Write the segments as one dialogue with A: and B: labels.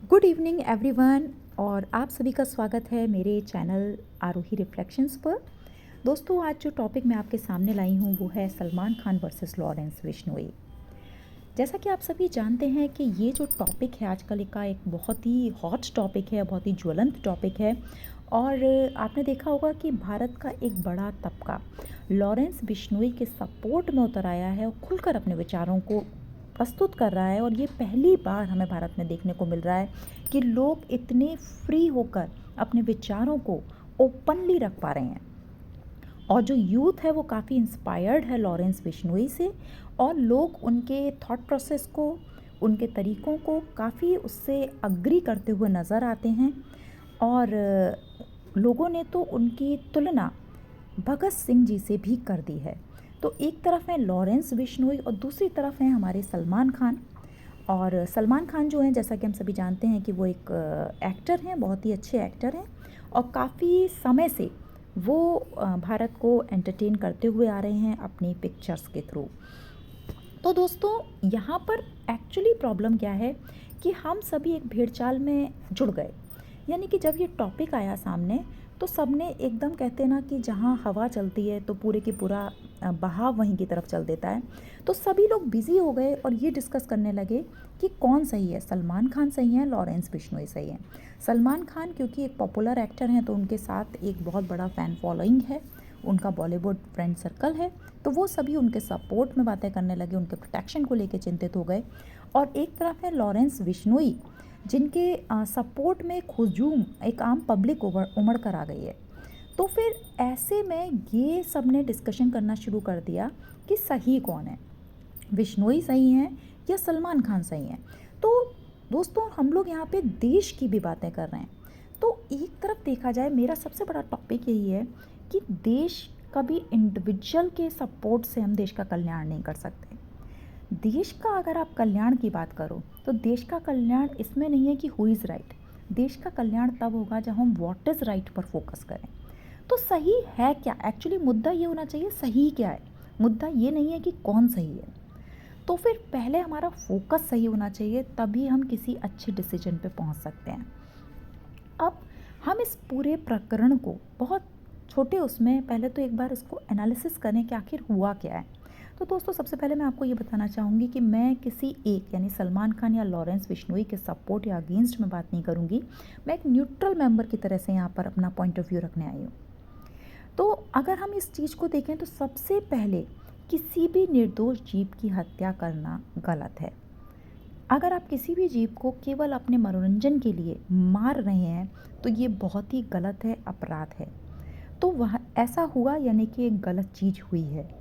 A: Good evening everyone. और आप सभी का स्वागत है मेरे चैनल आरोही रिफ्लेक्शंस पर। दोस्तों, आज जो टॉपिक मैं आपके सामने लाई हूँ वो है सलमान खान वर्सेस लॉरेंस बिश्नोई। जैसा कि आप सभी जानते हैं कि ये जो टॉपिक है आजकल का एक बहुत ही हॉट टॉपिक है, बहुत ही ज्वलंत टॉपिक है। और आपने देखा होगा कि भारत का एक बड़ा तबका लॉरेंस बिश्नोई के सपोर्ट में उतर आया है और खुलकर अपने विचारों को प्रस्तुत कर रहा है। और ये पहली बार हमें भारत में देखने को मिल रहा है कि लोग इतने फ्री होकर अपने विचारों को ओपनली रख पा रहे हैं। और जो यूथ है वो काफ़ी इंस्पायर्ड है लॉरेंस बिश्नोई से, और लोग उनके थॉट प्रोसेस को, उनके तरीक़ों को काफ़ी उससे अग्री करते हुए नज़र आते हैं। और लोगों ने तो उनकी तुलना भगत सिंह जी से भी कर दी है। तो एक तरफ है लॉरेंस बिश्नोई और दूसरी तरफ हैं हमारे सलमान खान। और सलमान खान जो हैं, जैसा कि हम सभी जानते हैं कि वो एक एक्टर हैं, बहुत ही अच्छे एक्टर हैं और काफ़ी समय से वो भारत को एंटरटेन करते हुए आ रहे हैं अपनी पिक्चर्स के थ्रू। तो दोस्तों, यहाँ पर एक्चुअली प्रॉब्लम क्या है कि हम सभी एक भेड़चाल में जुड़ गए। यानी कि जब ये टॉपिक आया सामने तो सबने एकदम, कहते हैं ना कि जहाँ हवा चलती है तो पूरे की पूरा बहाव वहीं की तरफ चल देता है। तो सभी लोग बिज़ी हो गए और ये डिस्कस करने लगे कि कौन सही है, सलमान खान सही है, लॉरेंस बिश्नोई सही है। सलमान खान क्योंकि एक पॉपुलर एक्टर हैं तो उनके साथ एक बहुत बड़ा फ़ैन फॉलोइंग है, उनका बॉलीवुड फ्रेंड सर्कल है, तो वो सभी उनके सपोर्ट में बातें करने लगे, उनके प्रोटेक्शन को लेकर चिंतित हो गए। और एक तरफ है लॉरेंस बिश्नोई जिनके सपोर्ट में एक हुजूम, एक आम पब्लिक उमड़ कर आ गई है। तो फिर ऐसे में ये सब ने डिस्कशन करना शुरू कर दिया कि सही कौन है, बिश्नोई सही हैं या सलमान खान सही हैं। तो दोस्तों, हम लोग यहाँ पे देश की भी बातें कर रहे हैं। तो एक तरफ देखा जाए, मेरा सबसे बड़ा टॉपिक यही है कि देश कभी इंडिविजुअल के सपोर्ट से हम देश का कल्याण नहीं कर सकते। देश का अगर आप कल्याण की बात करो तो देश का कल्याण इसमें नहीं है कि हु इज़ राइट। देश का कल्याण तब होगा जब हम व्हाट इज़ राइट पर फोकस करें। तो सही है क्या, एक्चुअली मुद्दा ये होना चाहिए सही क्या है, मुद्दा ये नहीं है कि कौन सही है। तो फिर पहले हमारा फोकस सही होना चाहिए, तभी हम किसी अच्छे डिसीजन पे पहुंच सकते हैं। अब हम इस पूरे प्रकरण को बहुत छोटे उसमें पहले तो एक बार इसको एनालिसिस करें कि आखिर हुआ क्या है। तो दोस्तों, सबसे पहले मैं आपको ये बताना चाहूँगी कि मैं किसी एक, यानी सलमान खान या लॉरेंस बिश्नोई के सपोर्ट या अगेंस्ट में बात नहीं करूँगी। मैं एक न्यूट्रल मेंबर की तरह से यहाँ पर अपना पॉइंट ऑफ व्यू रखने आई हूँ। तो अगर हम इस चीज़ को देखें तो सबसे पहले किसी भी निर्दोष जीव की हत्या करना गलत है। अगर आप किसी भी जीव को केवल अपने मनोरंजन के लिए मार रहे हैं तो ये बहुत ही गलत है, अपराध है। तो वह ऐसा हुआ, यानी कि एक गलत चीज़ हुई है।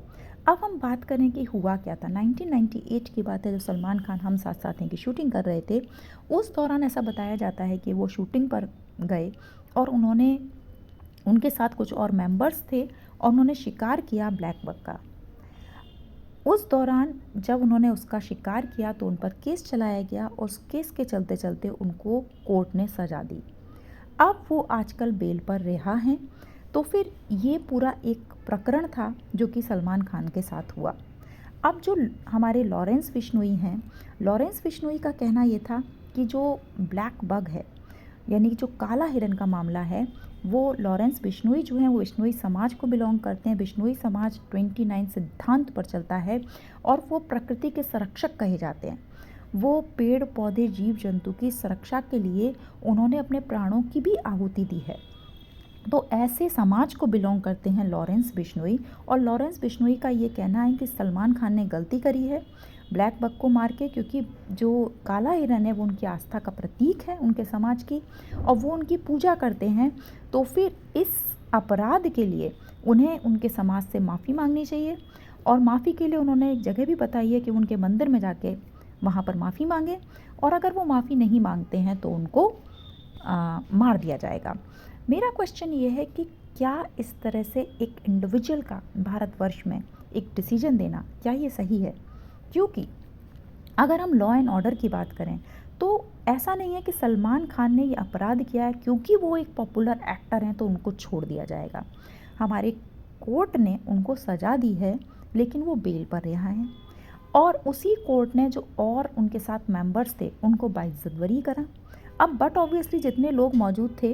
A: अब हम बात करें कि हुआ क्या था। 1998 की बात है, जब सलमान खान हम साथ साथ हैं की शूटिंग कर रहे थे। उस दौरान ऐसा बताया जाता है कि वो शूटिंग पर गए और उन्होंने, उनके साथ कुछ और मेंबर्स थे और उन्होंने शिकार किया ब्लैक बक का। उस दौरान जब उन्होंने उसका शिकार किया तो उन पर केस चलाया गया और उस केस के चलते चलते उनको कोर्ट ने सज़ा दी। अब वो आजकल बेल पर रिहा हैं। तो फिर ये पूरा एक प्रकरण था जो कि सलमान खान के साथ हुआ। अब जो हमारे लॉरेंस बिश्नोई हैं, लॉरेंस बिश्नोई का कहना ये था कि जो ब्लैक बग है, यानी कि जो काला हिरन का मामला है, वो लॉरेंस बिश्नोई जो हैं वो बिश्नोई समाज को बिलोंग करते हैं। बिश्नोई समाज 29 सिद्धांत पर चलता है और वो प्रकृति के संरक्षक कहे जाते हैं। वो पेड़ पौधे जीव जंतु की सुरक्षा के लिए उन्होंने अपने प्राणों की भी आहुति दी है। तो ऐसे समाज को बिलोंग करते हैं लॉरेंस बिश्नोई। और लॉरेंस बिश्नोई का ये कहना है कि सलमान खान ने गलती करी है ब्लैक बक को मार के, क्योंकि जो काला हिरन है वो उनकी आस्था का प्रतीक है उनके समाज की, और वो उनकी पूजा करते हैं। तो फिर इस अपराध के लिए उन्हें उनके समाज से माफ़ी मांगनी चाहिए। और माफ़ी के लिए उन्होंने एक जगह भी बताई है कि उनके मंदिर में जाके वहाँ पर माफ़ी मांगें, और अगर वो माफ़ी नहीं मांगते हैं तो उनको मार दिया जाएगा। मेरा क्वेश्चन ये है कि क्या इस तरह से एक इंडिविजुअल का भारतवर्ष में एक डिसीजन देना, क्या ये सही है? क्योंकि अगर हम लॉ एंड ऑर्डर की बात करें तो ऐसा नहीं है कि सलमान खान ने ये अपराध किया है क्योंकि वो एक पॉपुलर एक्टर हैं तो उनको छोड़ दिया जाएगा। हमारे कोर्ट ने उनको सज़ा दी है, लेकिन वो बेल पर रिहा हैं। और उसी कोर्ट ने जो और उनके साथ मेंबर्स थे उनको बाइज्जत बरी करा। अब बट ऑब्वियसली जितने लोग मौजूद थे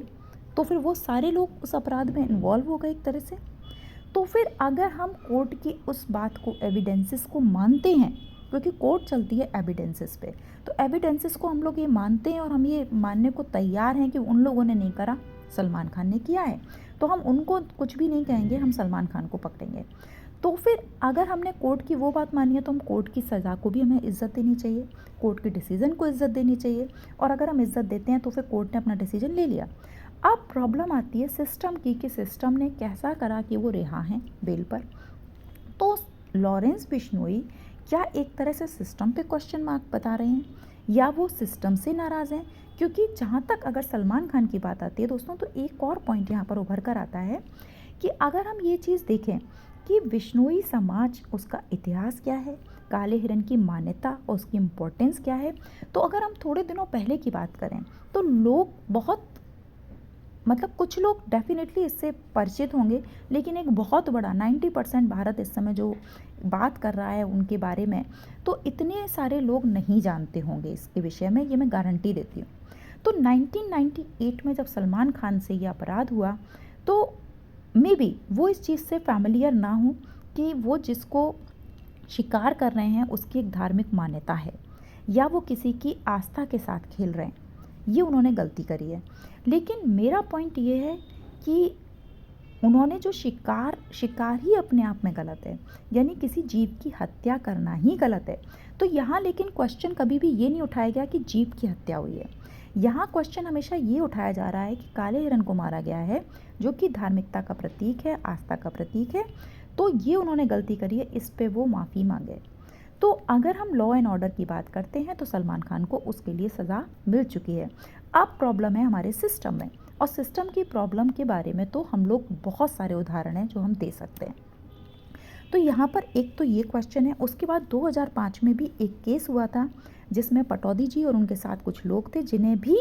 A: तो फिर वो सारे लोग उस अपराध में इन्वॉल्व हो गए एक तरह से। तो फिर अगर हम कोर्ट की उस बात को, एविडेंसेस को मानते हैं, क्योंकि कोर्ट चलती है एविडेंसेस पे, तो एविडेंसेस को हम लोग ये मानते हैं और हम ये मानने को तैयार हैं कि उन लोगों ने नहीं करा, सलमान खान ने किया है, तो हम उनको कुछ भी नहीं कहेंगे, हम सलमान खान को पकड़ेंगे। तो फिर अगर हमने कोर्ट की वो बात मानी है तो हम कोर्ट की सज़ा को भी हमें इज़्ज़त देनी चाहिए, कोर्ट के डिसीज़न को इज़्ज़त देनी चाहिए। और अगर हम इज़्ज़त देते हैं तो फिर कोर्ट ने अपना डिसीजन ले लिया। अब प्रॉब्लम आती है सिस्टम की, कि सिस्टम ने कैसा करा कि वो रिहा हैं बेल पर। तो लॉरेंस बिश्नोई क्या एक तरह से सिस्टम पे क्वेश्चन मार्क बता रहे हैं, या वो सिस्टम से नाराज़ हैं? क्योंकि जहाँ तक अगर सलमान खान की बात आती है दोस्तों, तो एक और पॉइंट यहाँ पर उभर कर आता है कि अगर हम ये चीज़ देखें कि बिश्नोई समाज, उसका इतिहास क्या है, काले हिरन की मान्यता और उसकी इम्पोर्टेंस क्या है, तो अगर हम थोड़े दिनों पहले की बात करें तो लोग बहुत, मतलब कुछ लोग डेफिनेटली इससे परिचित होंगे, लेकिन एक बहुत बड़ा 90% भारत इस समय जो बात कर रहा है उनके बारे में, तो इतने सारे लोग नहीं जानते होंगे इसके विषय में, ये मैं गारंटी देती हूँ। तो 1998 में जब सलमान खान से ये अपराध हुआ, तो मे बी वो इस चीज़ से फैमिलियर ना हो कि वो जिसको शिकार कर रहे हैं उसकी एक धार्मिक मान्यता है, या वो किसी की आस्था के साथ खेल रहे हैं, ये उन्होंने गलती करी है। लेकिन मेरा पॉइंट ये है कि उन्होंने जो शिकार ही अपने आप में गलत है, यानी किसी जीव की हत्या करना ही गलत है। तो यहाँ लेकिन क्वेश्चन कभी भी ये नहीं उठाया गया कि जीव की हत्या हुई है। यहाँ क्वेश्चन हमेशा ये उठाया जा रहा है कि काले हिरन को मारा गया है, जो कि धार्मिकता का प्रतीक है, आस्था का प्रतीक है, तो ये उन्होंने गलती करी है, इस पे वो माफ़ी मांगे। तो अगर हम लॉ एंड ऑर्डर की बात करते हैं तो सलमान खान को उसके लिए सज़ा मिल चुकी है। अब प्रॉब्लम है हमारे सिस्टम में, और सिस्टम की प्रॉब्लम के बारे में तो हम लोग बहुत सारे उदाहरण हैं जो हम दे सकते हैं। तो यहाँ पर एक तो ये क्वेश्चन है, उसके बाद 2005 में भी एक केस हुआ था जिसमें पटौदी जी और उनके साथ कुछ लोग थे जिन्हें भी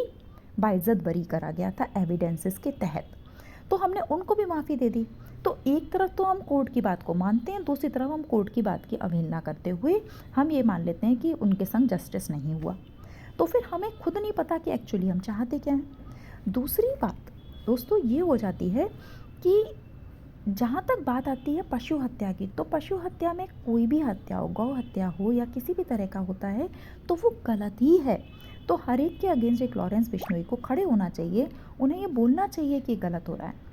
A: बाइज्जत बरी करा गया था एविडेंसेस के तहत, तो हमने उनको भी माफ़ी दे दी। तो एक तरफ तो हम कोर्ट की बात को मानते हैं, दूसरी तरफ हम कोर्ट की बात की अवहेलना करते हुए हम ये मान लेते हैं कि उनके संग जस्टिस नहीं हुआ। तो फिर हमें खुद नहीं पता कि एक्चुअली हम चाहते क्या हैं। दूसरी बात दोस्तों ये हो जाती है कि जहाँ तक बात आती है पशु हत्या की, तो पशु हत्या में कोई भी हत्या हो, गौ हत्या हो या किसी भी तरह का होता है, तो वो गलत ही है। तो हर एक के अगेंस्ट एक लॉरेंस बिश्नोई को खड़े होना चाहिए, उन्हें ये बोलना चाहिए कि गलत हो रहा है।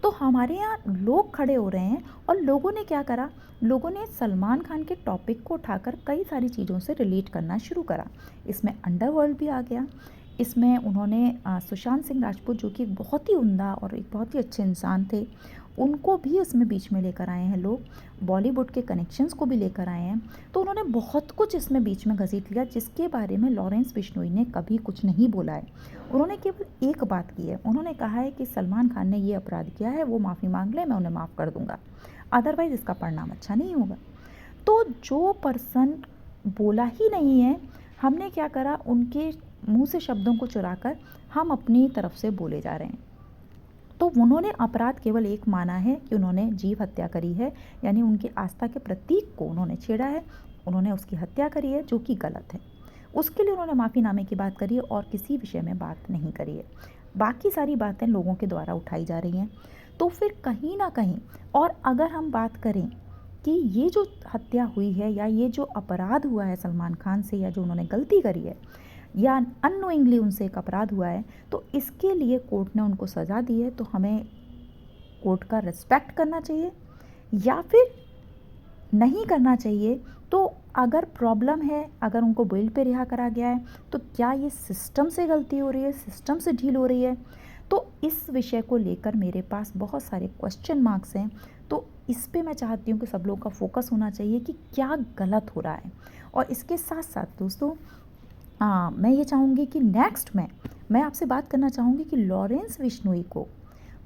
A: तो हमारे यहाँ लोग खड़े हो रहे हैं, और लोगों ने क्या करा, लोगों ने सलमान खान के टॉपिक को उठाकर कई सारी चीज़ों से रिलेट करना शुरू करा। इसमें अंडरवर्ल्ड भी आ गया, इसमें उन्होंने सुशांत सिंह राजपूत, जो कि एक बहुत ही उम्दा और एक बहुत ही अच्छे इंसान थे, उनको भी इसमें बीच में लेकर आए हैं लोग, बॉलीवुड के कनेक्शंस को भी लेकर आए हैं। तो उन्होंने बहुत कुछ इसमें बीच में घसीट लिया, जिसके बारे में लॉरेंस बिश्नोई ने कभी कुछ नहीं बोला है। उन्होंने केवल एक बात की है, उन्होंने कहा है कि सलमान खान ने ये अपराध किया है, वो माफ़ी मांग ले, मैं उन्हें माफ़ कर दूंगा, अदरवाइज़ इसका परिणाम अच्छा नहीं होगा। तो जो पर्सन बोला ही नहीं है, हमने क्या करा, उनके मुंह से शब्दों को चुराकर हम अपनी तरफ से बोले जा रहे हैं। तो उन्होंने अपराध केवल एक माना है कि उन्होंने जीव हत्या करी है, यानी उनकी आस्था के प्रतीक को उन्होंने छेड़ा है, उन्होंने उसकी हत्या करी है, जो कि गलत है। उसके लिए उन्होंने माफ़ीनामे की बात करी है और किसी विषय में बात नहीं करी है। बाकी सारी बातें लोगों के द्वारा उठाई जा रही हैं। तो फिर कहीं ना कहीं, और अगर हम बात करें कि ये जो हत्या हुई है या ये जो अपराध हुआ है सलमान खान से, या जो उन्होंने गलती करी है या अननोइंगली उनसे एक अपराध हुआ है, तो इसके लिए कोर्ट ने उनको सज़ा दी है, तो हमें कोर्ट का रिस्पेक्ट करना चाहिए या फिर नहीं करना चाहिए। तो अगर प्रॉब्लम है, अगर उनको बेल पे रिहा करा गया है, तो क्या ये सिस्टम से गलती हो रही है, सिस्टम से ढील हो रही है? तो इस विषय को लेकर मेरे पास बहुत सारे क्वेश्चन मार्क्स हैं। तो इस पे मैं चाहती हूँ कि सब लोगों का फोकस होना चाहिए कि क्या गलत हो रहा है। और इसके साथ साथ दोस्तों, मैं ये चाहूँगी कि नेक्स्ट में मैं आपसे बात करना चाहूँगी कि लॉरेंस बिश्नोई को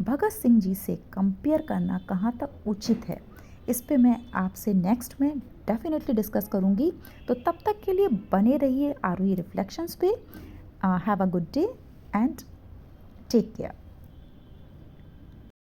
A: भगत सिंह जी से कंपेयर करना कहाँ तक उचित है। इस पे मैं आपसे नेक्स्ट में डेफिनेटली डिस्कस करूँगी। तो तब तक के लिए बने रहिए आरोही रिफ्लेक्शंस पे। Have a good day and take care.